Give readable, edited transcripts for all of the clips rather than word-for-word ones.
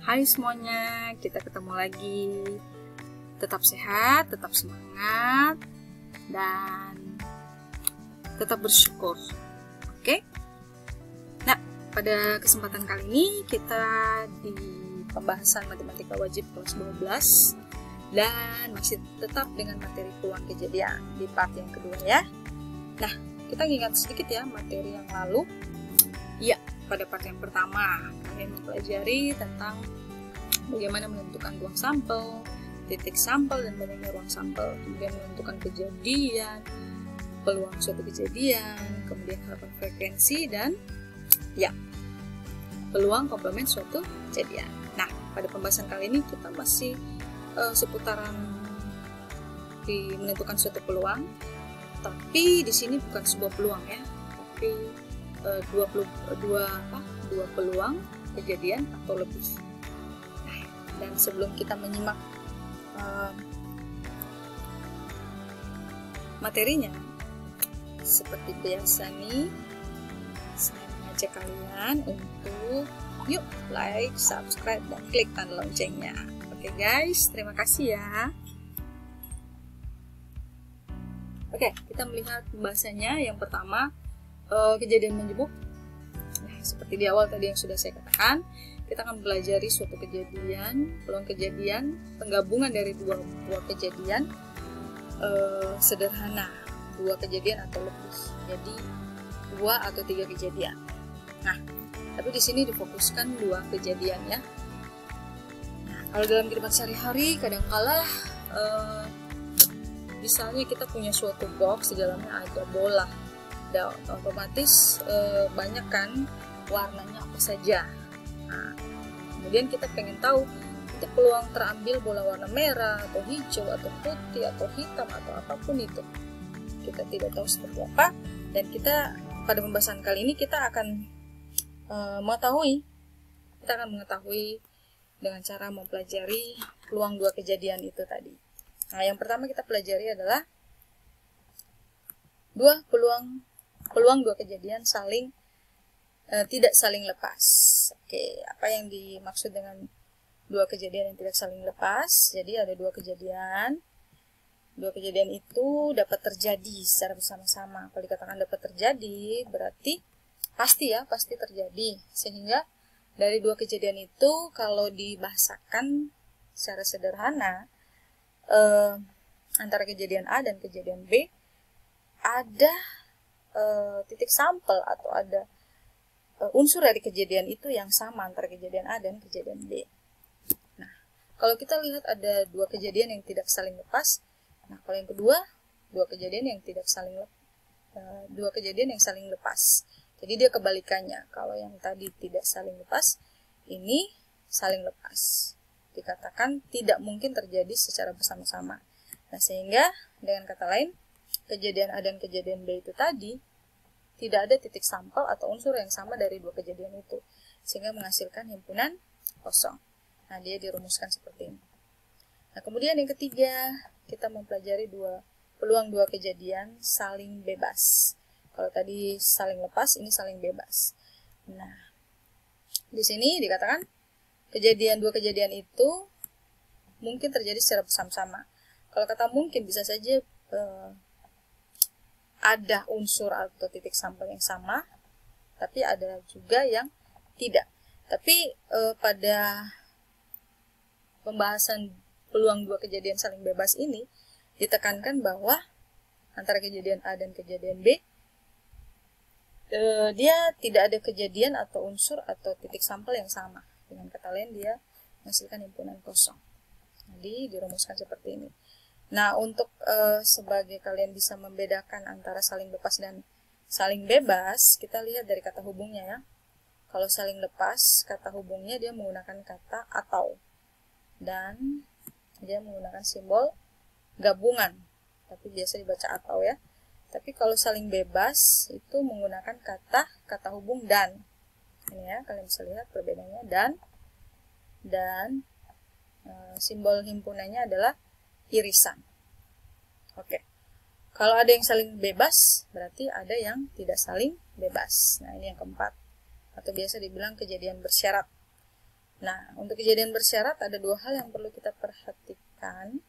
Hai semuanya, kita ketemu lagi. Tetap sehat, tetap semangat, dan tetap bersyukur. Oke? Nah, pada kesempatan kali ini kita di pembahasan matematika wajib kelas 12 dan masih tetap dengan materi peluang kejadian di part yang kedua ya. Nah, kita ingat sedikit ya materi yang lalu. Ya, pada part yang pertama kalian mempelajari tentang bagaimana menentukan ruang sampel, titik sampel dan banyaknya ruang sampel, kemudian menentukan kejadian, peluang suatu kejadian, kemudian harapan frekuensi dan ya, peluang komplement suatu kejadian. Nah, pada pembahasan kali ini kita masih seputaran di menentukan suatu peluang, tapi di sini bukan sebuah peluang ya, tapi dua peluang kejadian atau lebih. Nah, dan sebelum kita menyimak materinya, seperti biasa nih, saya mengajak kalian untuk yuk like, subscribe, dan klik tanda loncengnya. Oke guys, terima kasih ya. Oke, kita melihat pembahasannya. Yang pertama, kejadian menjemuk. Nah, seperti di awal tadi yang sudah saya katakan, kita akan pelajari suatu kejadian, peluang kejadian, penggabungan dari dua kejadian sederhana, dua kejadian atau lebih. Jadi 2 atau 3 kejadian. Nah, tapi di sini difokuskan 2 kejadian ya. Nah, kalau dalam kehidupan sehari-hari kadangkala misalnya kita punya suatu box, di dalamnya ada bola. Dan otomatis banyak kan warnanya apa saja. Nah, kemudian kita pengen tahu itu peluang terambil bola warna merah atau hijau atau putih atau hitam atau apapun itu. Kita tidak tahu seperti apa, dan kita pada pembahasan kali ini kita akan mengetahui dengan cara mempelajari peluang 2 kejadian itu tadi. Nah, yang pertama kita pelajari adalah peluang 2 kejadian tidak saling lepas. Oke, apa yang dimaksud dengan 2 kejadian yang tidak saling lepas? Jadi ada 2 kejadian. 2 kejadian itu dapat terjadi secara bersama-sama. Kalau dikatakan dapat terjadi, berarti pasti terjadi. Sehingga dari 2 kejadian itu kalau dibahasakan secara sederhana, antara kejadian A dan kejadian B ada titik sampel atau ada unsur dari kejadian itu yang sama antara kejadian A dan kejadian B. Nah, kalau kita lihat ada 2 kejadian yang tidak saling lepas. Nah, kalau yang kedua, 2 kejadian yang saling lepas. Jadi dia kebalikannya. Kalau yang tadi tidak saling lepas, ini saling lepas. Dikatakan tidak mungkin terjadi secara bersama-sama. Nah, sehingga dengan kata lain, kejadian A dan kejadian B itu tadi tidak ada titik sampel atau unsur yang sama dari 2 kejadian itu, sehingga menghasilkan himpunan kosong. Nah, dia dirumuskan seperti ini. Nah, kemudian yang ketiga, kita mempelajari peluang 2 kejadian saling bebas. Kalau tadi saling lepas, ini saling bebas. Nah, di sini dikatakan 2 kejadian itu mungkin terjadi secara bersama-sama. Kalau kata mungkin, bisa saja ada unsur atau titik sampel yang sama, tapi ada juga yang tidak. Tapi pada pembahasan peluang 2 kejadian saling bebas ini ditekankan bahwa antara kejadian A dan kejadian B dia tidak ada kejadian atau unsur atau titik sampel yang sama. Dengan kata lain, dia menghasilkan himpunan kosong. Jadi dirumuskan seperti ini. Nah, untuk sebagai kalian bisa membedakan antara saling lepas dan saling bebas, kita lihat dari kata hubungnya ya. Kalau saling lepas, kata hubungnya dia menggunakan kata atau, dan dia menggunakan simbol gabungan, tapi biasa dibaca atau ya. Tapi kalau saling bebas itu menggunakan kata hubung dan. Ini ya, kalian bisa lihat perbedaannya, dan simbol himpunannya adalah irisan. Oke. Kalau ada yang saling bebas, berarti ada yang tidak saling bebas. Nah, ini yang keempat. Atau biasa dibilang kejadian bersyarat. Nah, untuk kejadian bersyarat ada dua hal yang perlu kita perhatikan.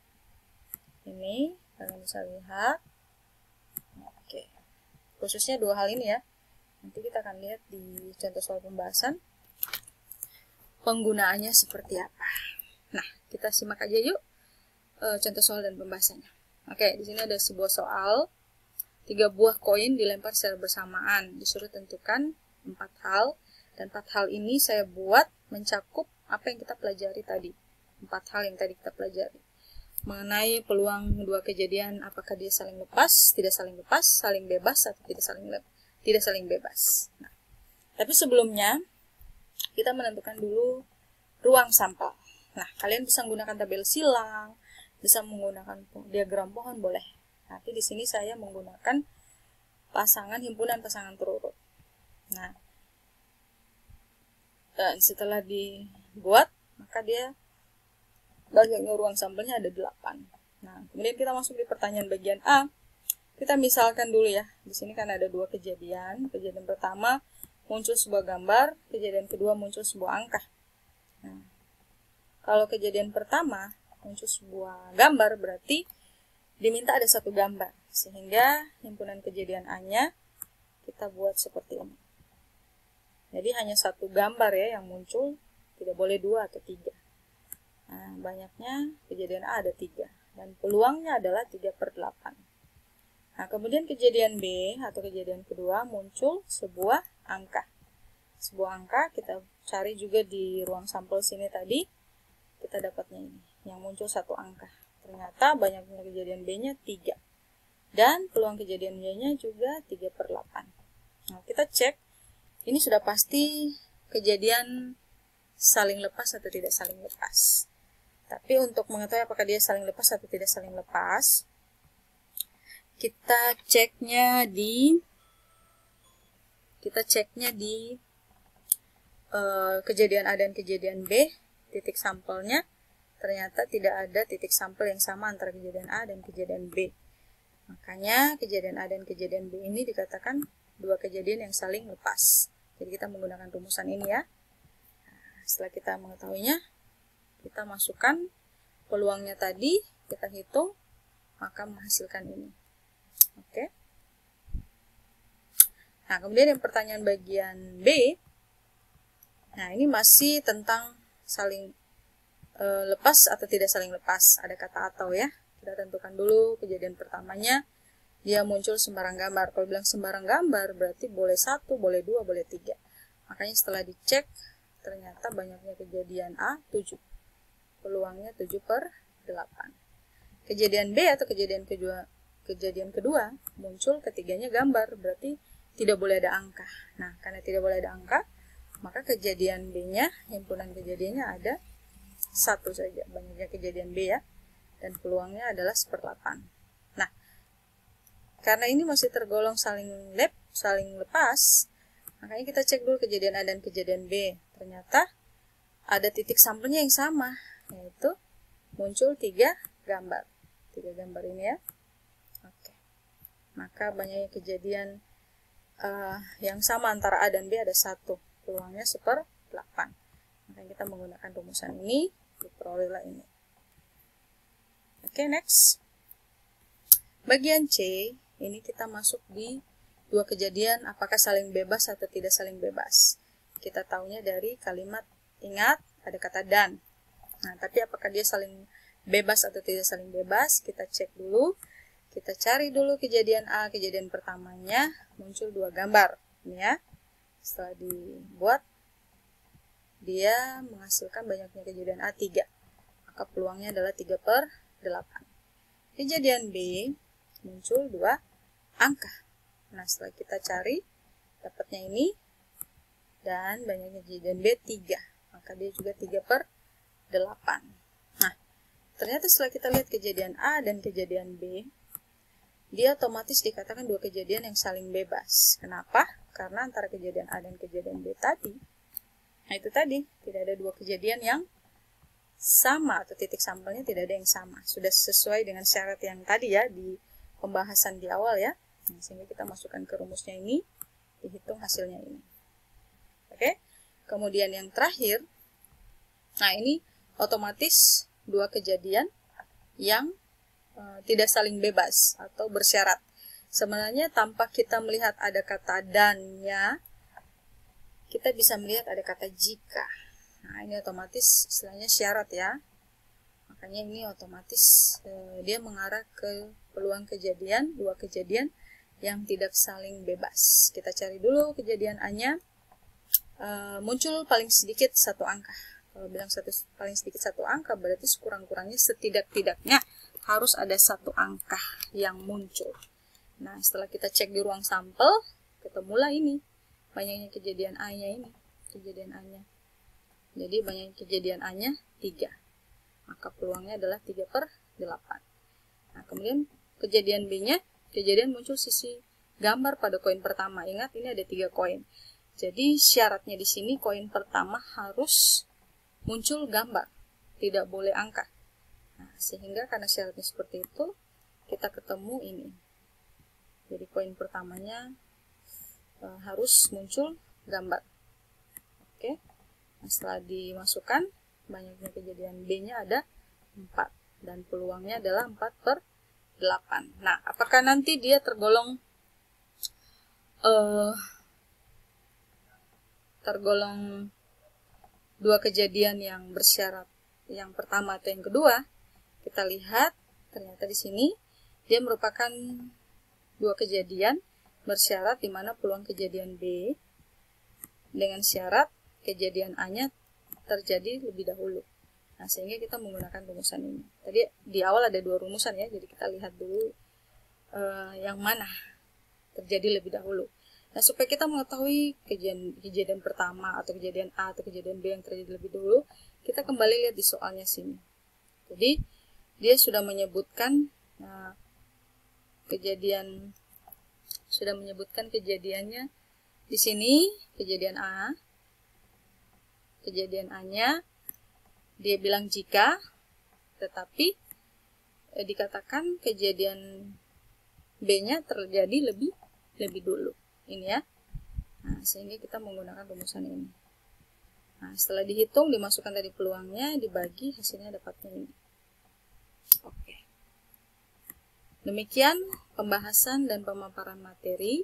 Ini kalian bisa lihat. Oke, khususnya dua hal ini ya. Nanti kita akan lihat di contoh soal pembahasan penggunaannya seperti apa. Nah, kita simak aja yuk contoh soal dan pembahasannya. Oke, di sini ada sebuah soal. 3 buah koin dilempar secara bersamaan. Disuruh tentukan 4 hal. Dan 4 hal ini saya buat mencakup apa yang kita pelajari tadi. 4 hal yang tadi kita pelajari. Mengenai peluang dua kejadian, apakah dia saling lepas, tidak saling lepas, saling bebas, atau tidak saling bebas. Nah, tapi sebelumnya, kita menentukan dulu ruang sampel. Nah, kalian bisa menggunakan tabel silang, bisa menggunakan diagram pohon, boleh. Nanti di sini saya menggunakan pasangan himpunan pasangan terurut. Nah, dan setelah dibuat, maka dia banyaknya ruang sampelnya ada 8. Nah, kemudian kita masuk di pertanyaan bagian A. Kita misalkan dulu ya. Di sini kan ada 2 kejadian. Kejadian pertama muncul sebuah gambar, kejadian kedua muncul sebuah angka. Nah, kalau kejadian pertama muncul sebuah gambar, berarti diminta ada 1 gambar, sehingga himpunan kejadian A-nya kita buat seperti ini. Jadi hanya 1 gambar ya yang muncul, tidak boleh 2 atau 3. Nah, banyaknya kejadian A ada 3, dan peluangnya adalah 3/8. Nah, kemudian kejadian B atau kejadian kedua muncul sebuah angka. Sebuah angka kita cari juga di ruang sampel sini tadi, kita dapatnya ini, yang muncul 1 angka. Ternyata banyaknya kejadian B-nya 3. Dan peluang kejadian Y-nya juga 3/8. Nah, kita cek, ini sudah pasti kejadian saling lepas atau tidak saling lepas. Tapi untuk mengetahui apakah dia saling lepas atau tidak saling lepas, kita ceknya di kejadian A dan kejadian B, titik sampelnya. Ternyata tidak ada titik sampel yang sama antara kejadian A dan kejadian B. Makanya kejadian A dan kejadian B ini dikatakan 2 kejadian yang saling lepas. Jadi kita menggunakan rumusan ini ya. Nah, setelah kita mengetahuinya, kita masukkan peluangnya tadi, kita hitung, maka menghasilkan ini. Oke. Nah, kemudian yang pertanyaan bagian B. Nah, ini masih tentang saling lepas atau tidak saling lepas. Ada kata atau ya. Kita tentukan dulu kejadian pertamanya. Dia muncul sembarang gambar. Kalau bilang sembarang gambar berarti boleh 1, boleh 2, boleh 3. Makanya setelah dicek, ternyata banyaknya kejadian A 7. Peluangnya 7/8. Kejadian B atau kejadian kedua muncul ketiganya gambar. Berarti tidak boleh ada angka. Nah, karena tidak boleh ada angka, maka kejadian B-nya, himpunan kejadiannya ada 1 saja, banyaknya kejadian B ya, dan peluangnya adalah 1/8. Nah, karena ini masih tergolong saling lepas, makanya kita cek dulu kejadian A dan kejadian B. Ternyata ada titik sampelnya yang sama, yaitu muncul 3 gambar. 3 gambar ini ya. Oke. Maka banyaknya kejadian yang sama antara A dan B ada 1, peluangnya 1/8. Makanya kita menggunakan rumusan ini, diperolehlah ini. Oke, next. Bagian C, ini kita masuk di 2 kejadian apakah saling bebas atau tidak saling bebas. Kita tahunya dari kalimat, ingat ada kata dan. Nah, tapi apakah dia saling bebas atau tidak saling bebas, kita cek dulu. Kita cari dulu kejadian A, kejadian pertamanya muncul 2 gambar. Ini ya. Setelah dibuat, dia menghasilkan banyaknya kejadian A 3. Maka peluangnya adalah 3/8. Kejadian B muncul 2 angka. Nah, setelah kita cari, dapatnya ini. Dan banyaknya kejadian B 3. Maka dia juga 3/8. Nah, ternyata setelah kita lihat kejadian A dan kejadian B, dia otomatis dikatakan 2 kejadian yang saling bebas. Kenapa? Karena antara kejadian A dan kejadian B tadi, nah itu tadi, tidak ada 2 kejadian yang sama atau titik sampelnya tidak ada yang sama. Sudah sesuai dengan syarat yang tadi ya, di pembahasan di awal ya. Nah, sehingga kita masukkan ke rumusnya ini, dihitung hasilnya ini. Oke. Kemudian yang terakhir, Nah, ini otomatis dua kejadian yang tidak saling bebas atau bersyarat. Sebenarnya tanpa kita melihat ada kata dan-nya, kita bisa melihat ada kata jika. Nah, ini otomatis istilahnya syarat ya. Makanya ini otomatis dia mengarah ke peluang kejadian, dua kejadian yang tidak saling bebas. Kita cari dulu kejadian A-nya. Muncul paling sedikit satu angka. Kalau bilang paling sedikit satu angka, berarti sekurang-kurangnya setidak-tidaknya harus ada satu angka yang muncul. Nah, setelah kita cek di ruang sampel, ketemulah ini. Banyaknya kejadian A-nya ini. Kejadian A-nya. Jadi, banyak kejadian A-nya 3. Maka peluangnya adalah 3/8. Nah, kemudian kejadian B-nya, kejadian muncul sisi gambar pada koin pertama. Ingat, ini ada 3 koin. Jadi, syaratnya di sini koin pertama harus muncul gambar. Tidak boleh angka. Nah, sehingga karena syaratnya seperti itu, kita ketemu ini. Jadi koin pertamanya harus muncul gambar. Oke. Nah, setelah dimasukkan, banyaknya kejadian B-nya ada 4. Dan peluangnya adalah 4/8. Nah, apakah nanti dia tergolong dua kejadian yang bersyarat yang pertama atau yang kedua? Kita lihat, ternyata di sini dia merupakan dua kejadian bersyarat di mana peluang kejadian B dengan syarat kejadian A-nya terjadi lebih dahulu. Nah, sehingga kita menggunakan rumusan ini. Tadi di awal ada 2 rumusan ya, jadi kita lihat dulu yang mana terjadi lebih dahulu. Nah, supaya kita mengetahui kejadian pertama atau kejadian A atau kejadian B yang terjadi lebih dulu, kita kembali lihat di soalnya sini. Jadi, dia sudah menyebutkan kejadiannya di sini, kejadian A. Kejadian A-nya dia bilang jika, tetapi dikatakan kejadian B-nya terjadi lebih dulu. Ini ya. Nah, sehingga kita menggunakan rumusan ini. Nah, setelah dihitung, dimasukkan dari peluangnya, dibagi, hasilnya dapatnya ini. Oke. Demikian pembahasan dan pemaparan materi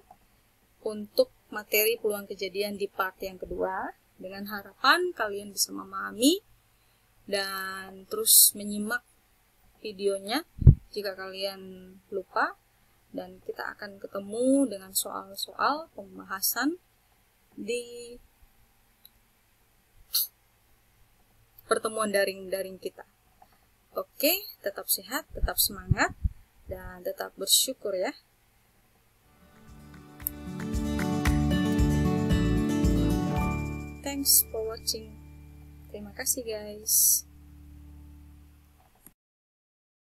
untuk materi peluang kejadian di part yang kedua. Dengan harapan kalian bisa memahami dan terus menyimak videonya jika kalian lupa. Dan kita akan ketemu dengan soal-soal pembahasan di pertemuan daring kita. Oke, tetap sehat, tetap semangat, dan tetap bersyukur ya. Thanks for watching. Terima kasih guys.